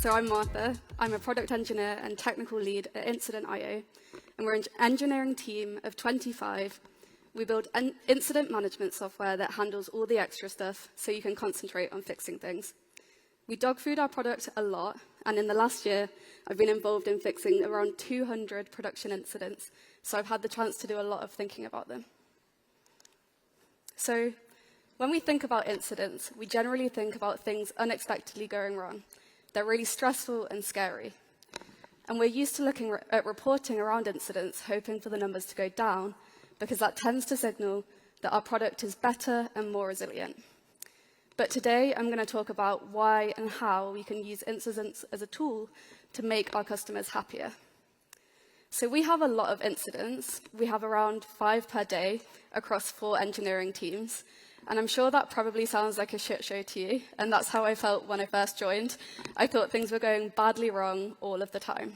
So I'm Martha. I'm a product engineer and technical lead at Incident.io, and we're an engineering team of 25. We build incident management software that handles all the extra stuff so you can concentrate on fixing things. We dog food our product a lot, and in the last year, I've been involved in fixing around 200 production incidents, so I've had the chance to do a lot of thinking about them. So when we think about incidents, we generally think about things unexpectedly going wrong. They're really stressful and scary. And we're used to looking at reporting around incidents, hoping for the numbers to go down, because that tends to signal that our product is better and more resilient. But today, I'm going to talk about why and how we can use incidents as a tool to make our customers happier. So we have a lot of incidents. We have around 5 per day across 4 engineering teams. And I'm sure that probably sounds like a shit show to you, and that's how I felt when I first joined. I thought things were going badly wrong all of the time.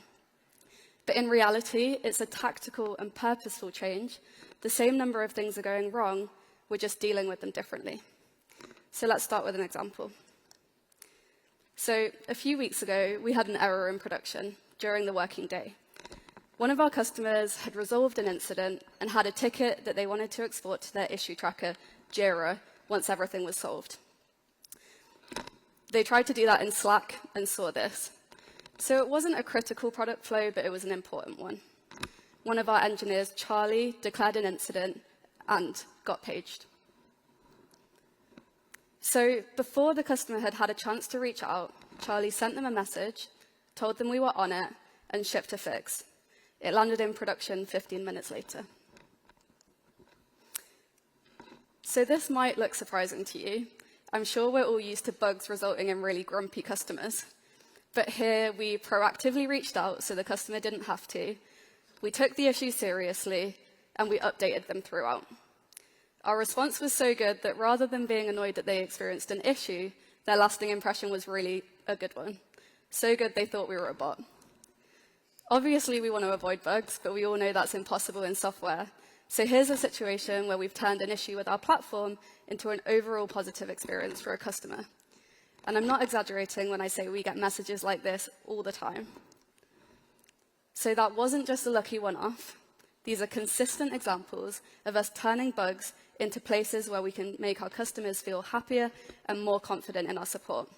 But in reality, it's a tactical and purposeful change. The same number of things are going wrong, we're just dealing with them differently. So let's start with an example. So a few weeks ago, we had an error in production during the working day. One of our customers had resolved an incident and had a ticket that they wanted to export to their issue tracker, Jira, once everything was solved. They tried to do that in Slack and saw this. So it wasn't a critical product flow, but it was an important one. One of our engineers, Charlie, declared an incident and got paged. So before the customer had had a chance to reach out, Charlie sent them a message, told them we were on it, and shipped a fix. It landed in production 15 minutes later. So this might look surprising to you. I'm sure we're all used to bugs resulting in really grumpy customers. But here, we proactively reached out so the customer didn't have to. We took the issue seriously, and we updated them throughout. Our response was so good that rather than being annoyed that they experienced an issue, their lasting impression was really a good one. So good they thought we were a bot. Obviously, we want to avoid bugs, but we all know that's impossible in software. So here's a situation where we've turned an issue with our platform into an overall positive experience for a customer. And I'm not exaggerating when I say we get messages like this all the time. So that wasn't just a lucky one-off. These are consistent examples of us turning bugs into places where we can make our customers feel happier and more confident in our support.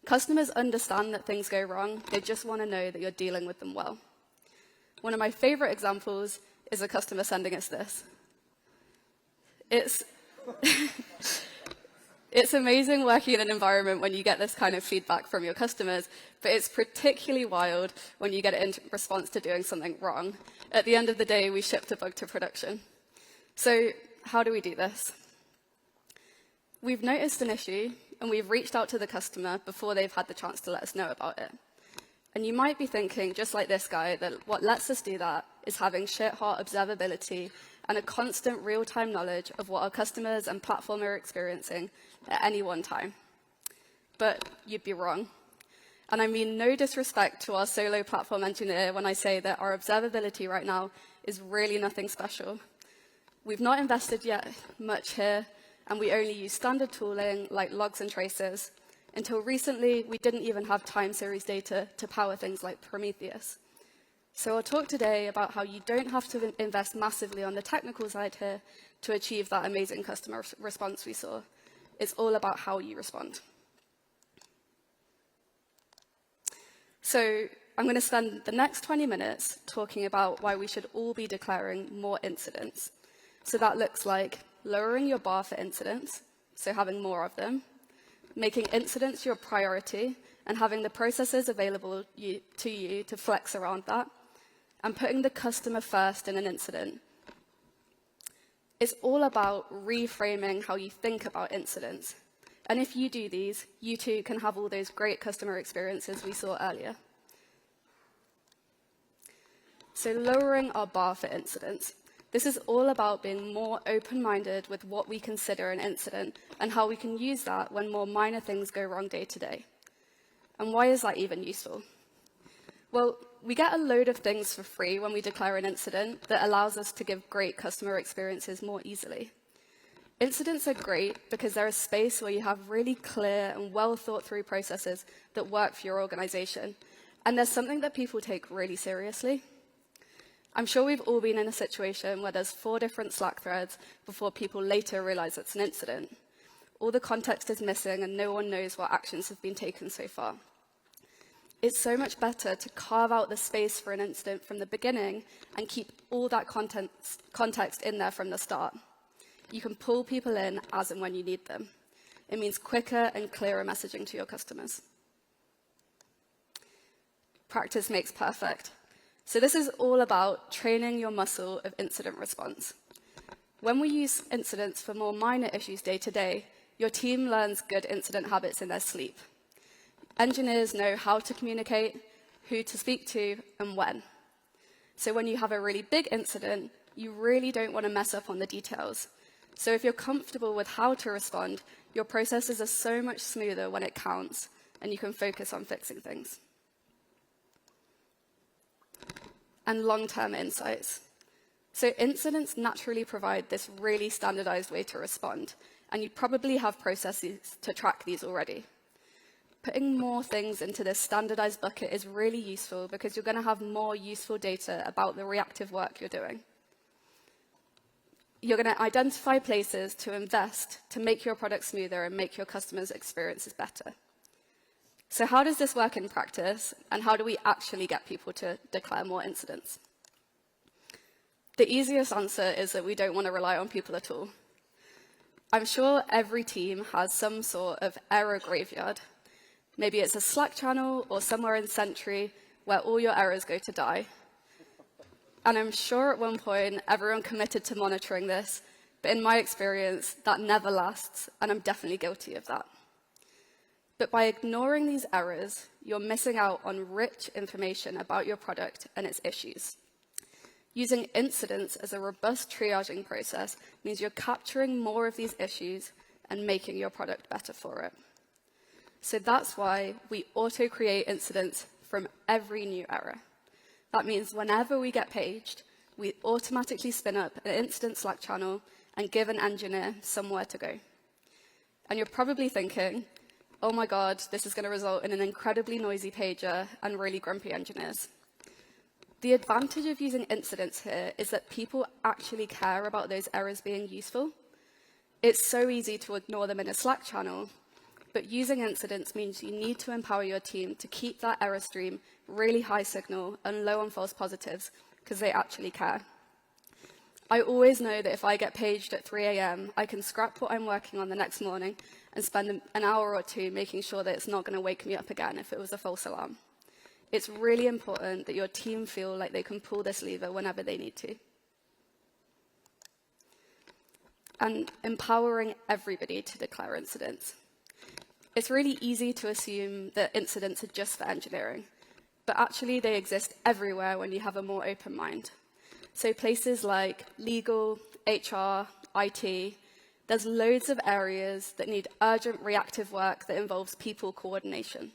Customers understand that things go wrong. They just want to know that you're dealing with them well. One of my favorite examples is a customer sending us this. It's amazing working in an environment when you get this kind of feedback from your customers, but it's particularly wild when you get it in response to doing something wrong. At the end of the day, we shipped a bug to production. So how do we do this? We've noticed an issue, and we've reached out to the customer before they've had the chance to let us know about it. And you might be thinking, just like this guy, that what lets us do that is having shit-hot observability and a constant real-time knowledge of what our customers and platform are experiencing at any one time. But you'd be wrong. And I mean no disrespect to our solo platform engineer when I say that our observability right now is really nothing special. We've not invested yet much here, and we only use standard tooling like logs and traces. Until recently, we didn't even have time series data to power things like Prometheus. So I'll talk today about how you don't have to invest massively on the technical side here to achieve that amazing customer response we saw. It's all about how you respond. So I'm going to spend the next 20 minutes talking about why we should all be declaring more incidents. So that looks like lowering your bar for incidents, so having more of them, making incidents your priority and having the processes available to you to flex around that, and putting the customer first in an incident. It's all about reframing how you think about incidents. And if you do these, you too can have all those great customer experiences we saw earlier. So lowering our bar for incidents. This is all about being more open-minded with what we consider an incident and how we can use that when more minor things go wrong day to day. And why is that even useful? Well, we get a load of things for free when we declare an incident that allows us to give great customer experiences more easily. Incidents are great because they're a space where you have really clear and well thought through processes that work for your organization. And there's something that people take really seriously. I'm sure we've all been in a situation where there's 4 different Slack threads before people later realize it's an incident. All the context is missing and no one knows what actions have been taken so far. It's so much better to carve out the space for an incident from the beginning and keep all that context in there from the start. You can pull people in as and when you need them. It means quicker and clearer messaging to your customers. Practice makes perfect. So this is all about training your muscle of incident response. When we use incidents for more minor issues day to day, your team learns good incident habits in their sleep. Engineers know how to communicate, who to speak to, and when. So when you have a really big incident, you really don't want to mess up on the details. So if you're comfortable with how to respond, your processes are so much smoother when it counts, and you can focus on fixing things. And long-term insights. So incidents naturally provide this really standardized way to respond, and you probably have processes to track these already. Putting more things into this standardized bucket is really useful because you're going to have more useful data about the reactive work you're doing. You're going to identify places to invest to make your product smoother and make your customers' experiences better. So how does this work in practice, and how do we actually get people to declare more incidents? The easiest answer is that we don't want to rely on people at all. I'm sure every team has some sort of error graveyard. Maybe it's a Slack channel or somewhere in Sentry where all your errors go to die. And I'm sure at one point everyone committed to monitoring this, but in my experience, that never lasts, and I'm definitely guilty of that. But by ignoring these errors, you're missing out on rich information about your product and its issues. Using incidents as a robust triaging process means you're capturing more of these issues and making your product better for it. So that's why we auto-create incidents from every new error. That means whenever we get paged, we automatically spin up an incident Slack channel and give an engineer somewhere to go. And you're probably thinking, oh my God, this is going to result in an incredibly noisy pager and really grumpy engineers. The advantage of using incidents here is that people actually care about those errors being useful. It's so easy to ignore them in a Slack channel, but using incidents means you need to empower your team to keep that error stream really high signal and low on false positives because they actually care. I always know that if I get paged at 3 a.m., I can scrap what I'm working on the next morning and spend an hour or two making sure that it's not going to wake me up again if it was a false alarm. It's really important that your team feel like they can pull this lever whenever they need to. And empowering everybody to declare incidents. It's really easy to assume that incidents are just for engineering, but actually they exist everywhere when you have a more open mind. So places like legal, HR, IT, there's loads of areas that need urgent reactive work that involves people coordination.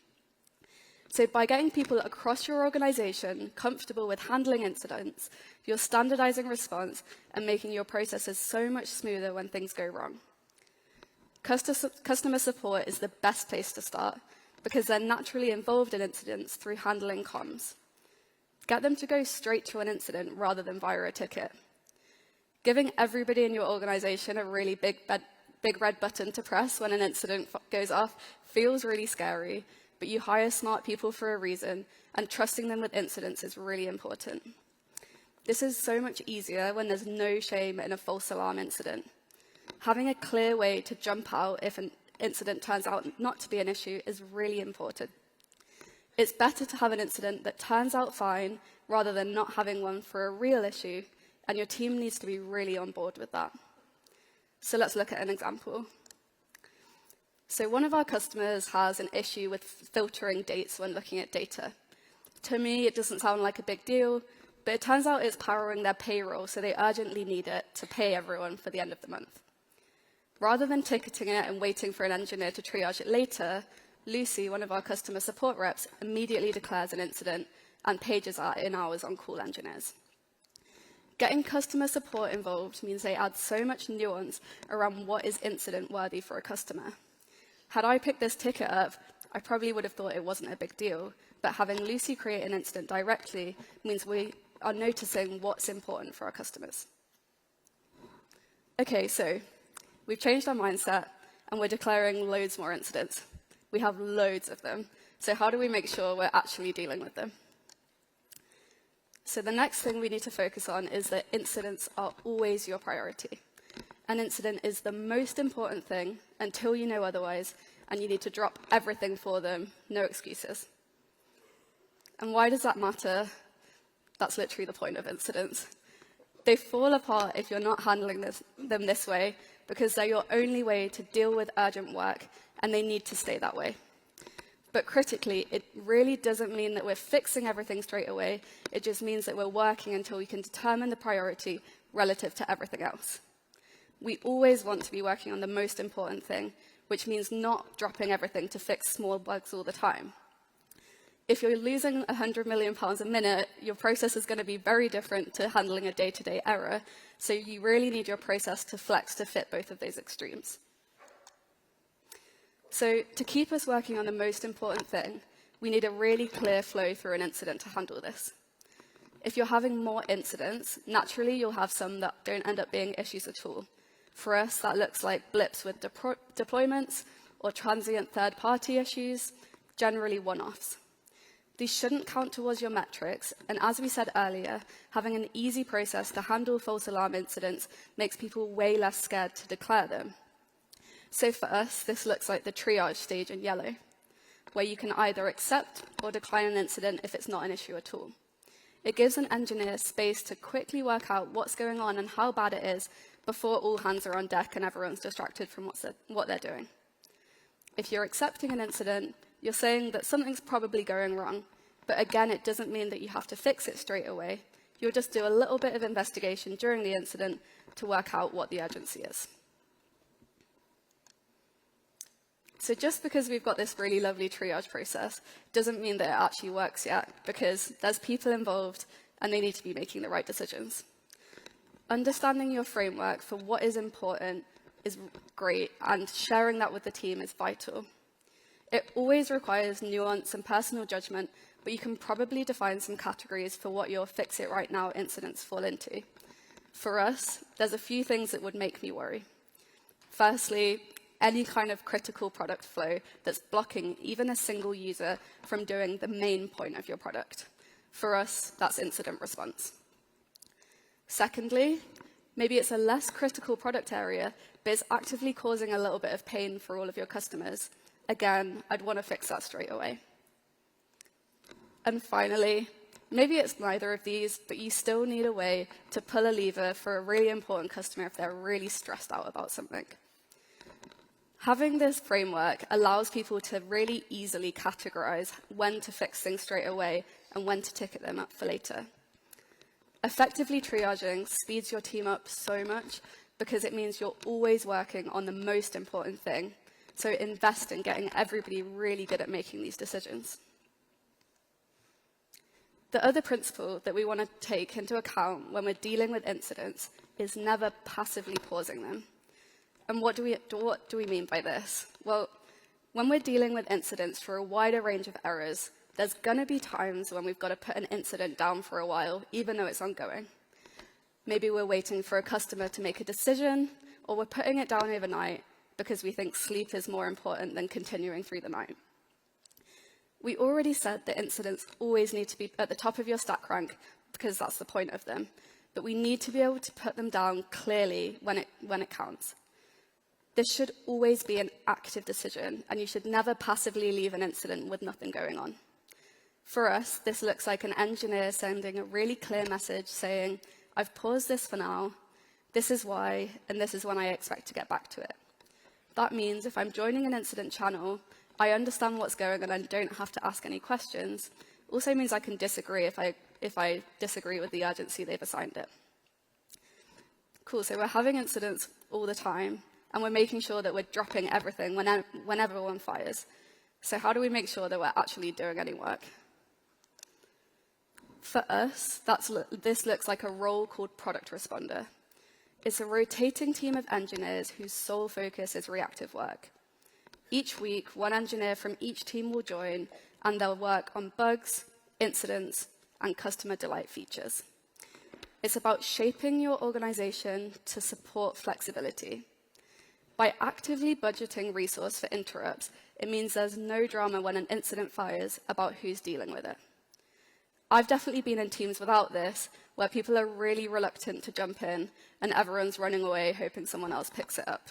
So by getting people across your organization comfortable with handling incidents, you're standardizing response and making your processes so much smoother when things go wrong. Customer support is the best place to start because they're naturally involved in incidents through handling comms. Get them to go straight to an incident rather than via a ticket. Giving everybody in your organization a really big red button to press when an incident goes off feels really scary, but you hire smart people for a reason, and trusting them with incidents is really important. This is so much easier when there's no shame in a false alarm incident. Having a clear way to jump out if an incident turns out not to be an issue is really important. It's better to have an incident that turns out fine rather than not having one for a real issue, and your team needs to be really on board with that. So let's look at an example. So one of our customers has an issue with filtering dates when looking at data. To me, it doesn't sound like a big deal, but it turns out it's powering their payroll, so they urgently need it to pay everyone for the end of the month. Rather than ticketing it and waiting for an engineer to triage it later, Lucy, one of our customer support reps, immediately declares an incident and pages our in-hours on-call engineers. Getting customer support involved means they add so much nuance around what is incident-worthy for a customer. Had I picked this ticket up, I probably would have thought it wasn't a big deal, but having Lucy create an incident directly means we are noticing what's important for our customers. Okay, so we've changed our mindset, and we're declaring loads more incidents. We have loads of them, so how do we make sure we're actually dealing with them? So the next thing we need to focus on is that incidents are always your priority. An incident is the most important thing until you know otherwise, and you need to drop everything for them, no excuses. And why does that matter? That's literally the point of incidents. They fall apart if you're not handling them this way, because they're your only way to deal with urgent work, and they need to stay that way. But critically, it really doesn't mean that we're fixing everything straight away. It just means that we're working until we can determine the priority relative to everything else. We always want to be working on the most important thing, which means not dropping everything to fix small bugs all the time. If you're losing £100 million a minute, your process is going to be very different to handling a day-to-day error, so you really need your process to flex to fit both of those extremes. So to keep us working on the most important thing, we need a really clear flow through an incident to handle this. If you're having more incidents, naturally you'll have some that don't end up being issues at all. For us, that looks like blips with deployments or transient third-party issues, generally one-offs. These shouldn't count towards your metrics, and as we said earlier, having an easy process to handle false alarm incidents makes people way less scared to declare them. So for us, this looks like the triage stage in yellow, where you can either accept or decline an incident if it's not an issue at all. It gives an engineer space to quickly work out what's going on and how bad it is before all hands are on deck and everyone's distracted from what they're doing. If you're accepting an incident, you're saying that something's probably going wrong, but again, it doesn't mean that you have to fix it straight away. You'll just do a little bit of investigation during the incident to work out what the urgency is. So just because we've got this really lovely triage process doesn't mean that it actually works yet, because there's people involved and they need to be making the right decisions. Understanding your framework for what is important is great, and sharing that with the team is vital. It always requires nuance and personal judgment, but you can probably define some categories for what your fix-it-right-now incidents fall into. For us, there's a few things that would make me worry. Firstly, any kind of critical product flow that's blocking even a single user from doing the main point of your product. For us, that's incident response. Secondly, maybe it's a less critical product area, but it's actively causing a little bit of pain for all of your customers. Again, I'd want to fix that straight away. And finally, maybe it's neither of these, but you still need a way to pull a lever for a really important customer if they're really stressed out about something. Having this framework allows people to really easily categorize when to fix things straight away and when to ticket them up for later. Effectively triaging speeds your team up so much because it means you're always working on the most important thing. So invest in getting everybody really good at making these decisions. The other principle that we want to take into account when we're dealing with incidents is never passively pausing them. And what do we mean by this? Well, when we're dealing with incidents for a wider range of errors, there's going to be times when we've got to put an incident down for a while, even though it's ongoing. Maybe we're waiting for a customer to make a decision, or we're putting it down overnight because we think sleep is more important than continuing through the night. We already said that incidents always need to be at the top of your stack rank because that's the point of them, but we need to be able to put them down clearly when it counts. This should always be an active decision, and you should never passively leave an incident with nothing going on. For us, this looks like an engineer sending a really clear message saying, I've paused this for now, this is why, and this is when I expect to get back to it. That means if I'm joining an incident channel, I understand what's going on and don't have to ask any questions. Also means I can disagree if I disagree with the urgency they've assigned it. Cool, so we're having incidents all the time, and we're making sure that we're dropping everything whenever one fires. So how do we make sure that we're actually doing any work? For us, this looks like a role called product responder. It's a rotating team of engineers whose sole focus is reactive work. Each week, one engineer from each team will join, and they'll work on bugs, incidents, and customer delight features. It's about shaping your organization to support flexibility. By actively budgeting resource for interrupts, it means there's no drama when an incident fires about who's dealing with it. I've definitely been in teams without this, where people are really reluctant to jump in and everyone's running away hoping someone else picks it up.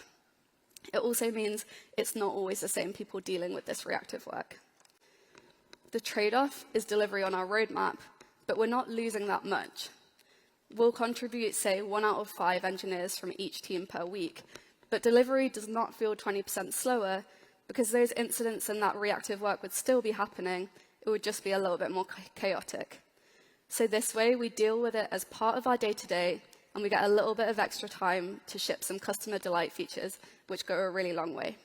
It also means it's not always the same people dealing with this reactive work. The trade-off is delivery on our roadmap, but we're not losing that much. We'll contribute, say, 1 out of 5 engineers from each team per week, but delivery does not feel 20% slower because those incidents and that reactive work would still be happening. It would just be a little bit more chaotic. So this way, we deal with it as part of our day-to-day, and we get a little bit of extra time to ship some customer delight features, which go a really long way.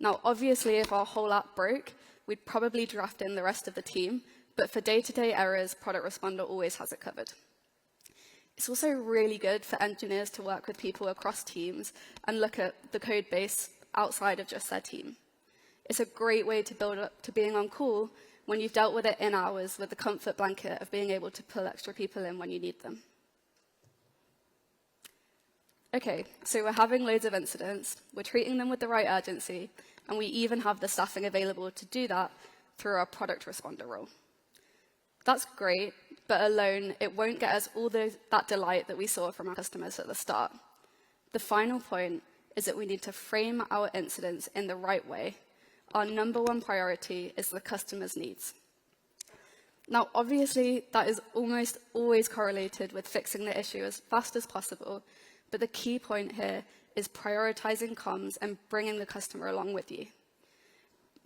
Now, obviously, if our whole app broke, we'd probably draft in the rest of the team, but for day-to-day errors, Product Responder always has it covered. It's also really good for engineers to work with people across teams and look at the code base outside of just their team. It's a great way to build up to being on call when you've dealt with it in hours with the comfort blanket of being able to pull extra people in when you need them. Okay, so we're having loads of incidents, we're treating them with the right urgency, and we even have the staffing available to do that through our product responder role. That's great, but alone, it won't get us all that delight that we saw from our customers at the start. The final point is that we need to frame our incidents in the right way. Our number one priority is the customer's needs. Now, obviously, that is almost always correlated with fixing the issue as fast as possible, but the key point here is prioritizing comms and bringing the customer along with you.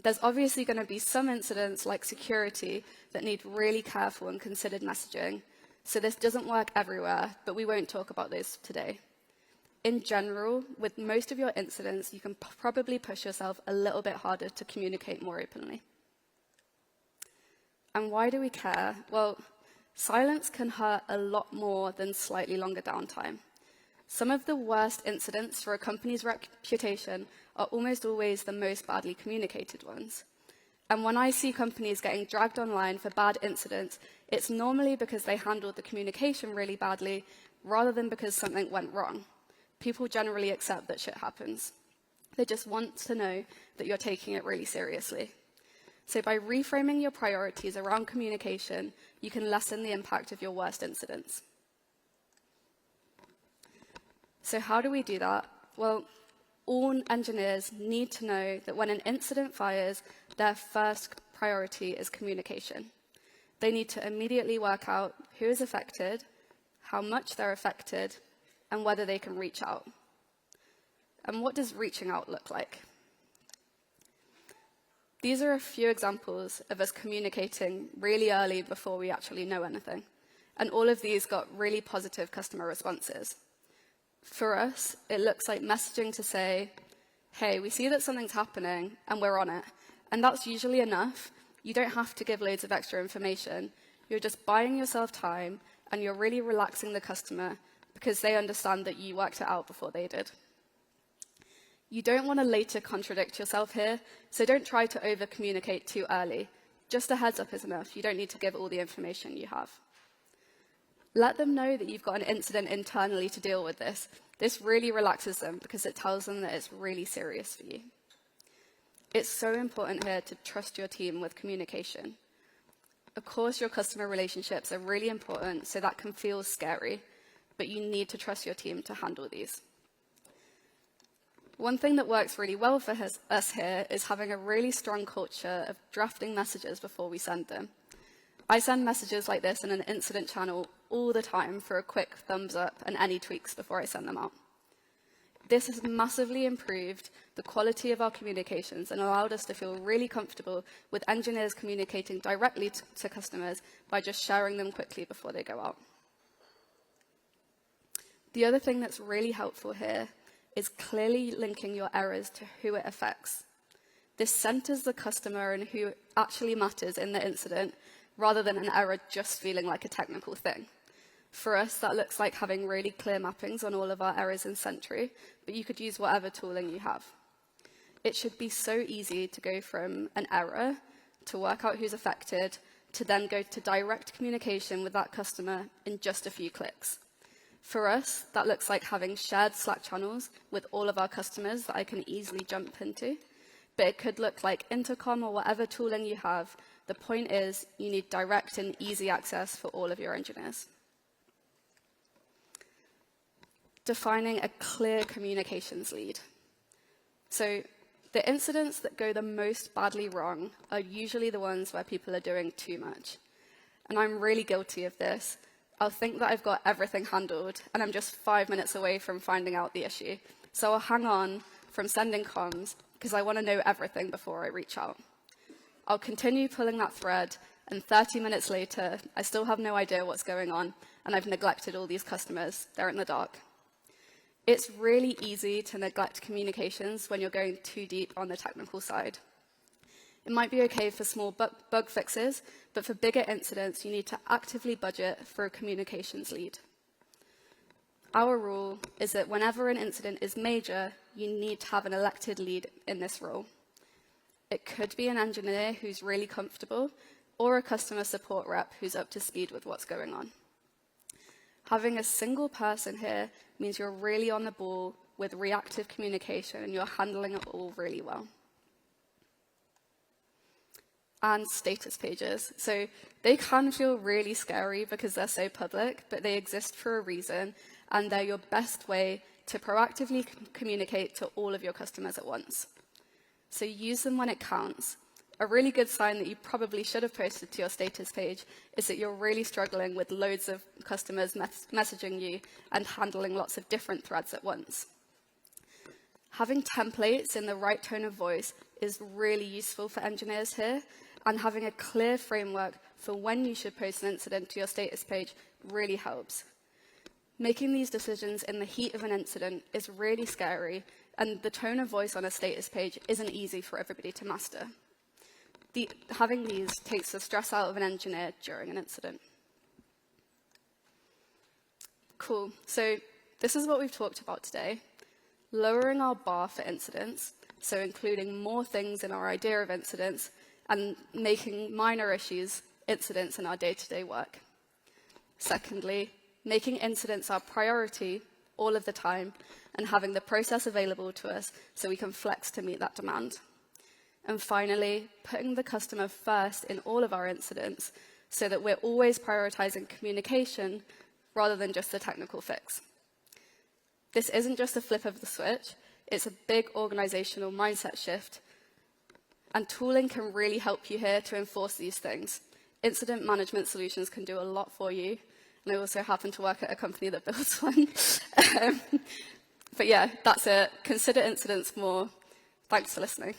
There's obviously going to be some incidents like security that need really careful and considered messaging, so this doesn't work everywhere, but we won't talk about those today. In general, with most of your incidents, you can probably push yourself a little bit harder to communicate more openly. And why do we care? Well, silence can hurt a lot more than slightly longer downtime. Some of the worst incidents for a company's reputation are almost always the most badly communicated ones. And when I see companies getting dragged online for bad incidents, it's normally because they handled the communication really badly rather than because something went wrong. People generally accept that shit happens. They just want to know that you're taking it really seriously. So by reframing your priorities around communication, you can lessen the impact of your worst incidents. So how do we do that? Well, all engineers need to know that when an incident fires, their first priority is communication. They need to immediately work out who is affected, how much they're affected, and whether they can reach out. And what does reaching out look like? These are a few examples of us communicating really early before we actually know anything. And all of these got really positive customer responses. For us, it looks like messaging to say, hey, we see that something's happening and we're on it. And that's usually enough. You don't have to give loads of extra information. You're just buying yourself time and you're really relaxing the customer because they understand that you worked it out before they did. You don't want to later contradict yourself here, so don't try to over-communicate too early. Just a heads up is enough. You don't need to give all the information you have. Let them know that you've got an incident internally to deal with this. This really relaxes them because it tells them that it's really serious for you. It's so important here to trust your team with communication. Of course, your customer relationships are really important, so that can feel scary, but you need to trust your team to handle these. One thing that works really well for us here is having a really strong culture of drafting messages before we send them. I send messages like this in an incident channel all the time for a quick thumbs up and any tweaks before I send them out. This has massively improved the quality of our communications and allowed us to feel really comfortable with engineers communicating directly to customers by just sharing them quickly before they go out. The other thing that's really helpful here is clearly linking your errors to who it affects. This centers the customer and who actually matters in the incident, rather than an error just feeling like a technical thing. For us, that looks like having really clear mappings on all of our errors in Sentry, but you could use whatever tooling you have. It should be so easy to go from an error to work out who's affected, to then go to direct communication with that customer in just a few clicks. For us, that looks like having shared Slack channels with all of our customers that I can easily jump into. But it could look like Intercom or whatever tooling you have. The point is, you need direct and easy access for all of your engineers. Defining a clear communications lead. So the incidents that go the most badly wrong are usually the ones where people are doing too much. And I'm really guilty of this. I'll think that I've got everything handled, and I'm just 5 minutes away from finding out the issue. So I'll hang on from sending comms, because I want to know everything before I reach out. I'll continue pulling that thread, and 30 minutes later, I still have no idea what's going on, and I've neglected all these customers. They're in the dark. It's really easy to neglect communications when you're going too deep on the technical side. It might be okay for small bug fixes, but for bigger incidents, you need to actively budget for a communications lead. Our rule is that whenever an incident is major, you need to have an elected lead in this role. It could be an engineer who's really comfortable, or a customer support rep who's up to speed with what's going on. Having a single person here means you're really on the ball with reactive communication and you're handling it all really well. And status pages. So they can feel really scary because they're so public, but they exist for a reason, and they're your best way to proactively communicate to all of your customers at once. So use them when it counts. A really good sign that you probably should have posted to your status page is that you're really struggling with loads of customers messaging you and handling lots of different threads at once. Having templates in the right tone of voice is really useful for engineers here, and having a clear framework for when you should post an incident to your status page really helps. Making these decisions in the heat of an incident is really scary, and the tone of voice on a status page isn't easy for everybody to master. Having these takes the stress out of an engineer during an incident. Cool. So this is what we've talked about today. Lowering our bar for incidents, so including more things in our idea of incidents, and making minor issues incidents in our day-to-day work. Secondly, making incidents our priority all of the time, and having the process available to us so we can flex to meet that demand. And finally, putting the customer first in all of our incidents so that we're always prioritizing communication rather than just the technical fix. This isn't just a flip of the switch, it's a big organizational mindset shift, and tooling can really help you here to enforce these things. Incident management solutions can do a lot for you, and I also happen to work at a company that builds one. But yeah, that's it. Consider incidents more. Thanks for listening.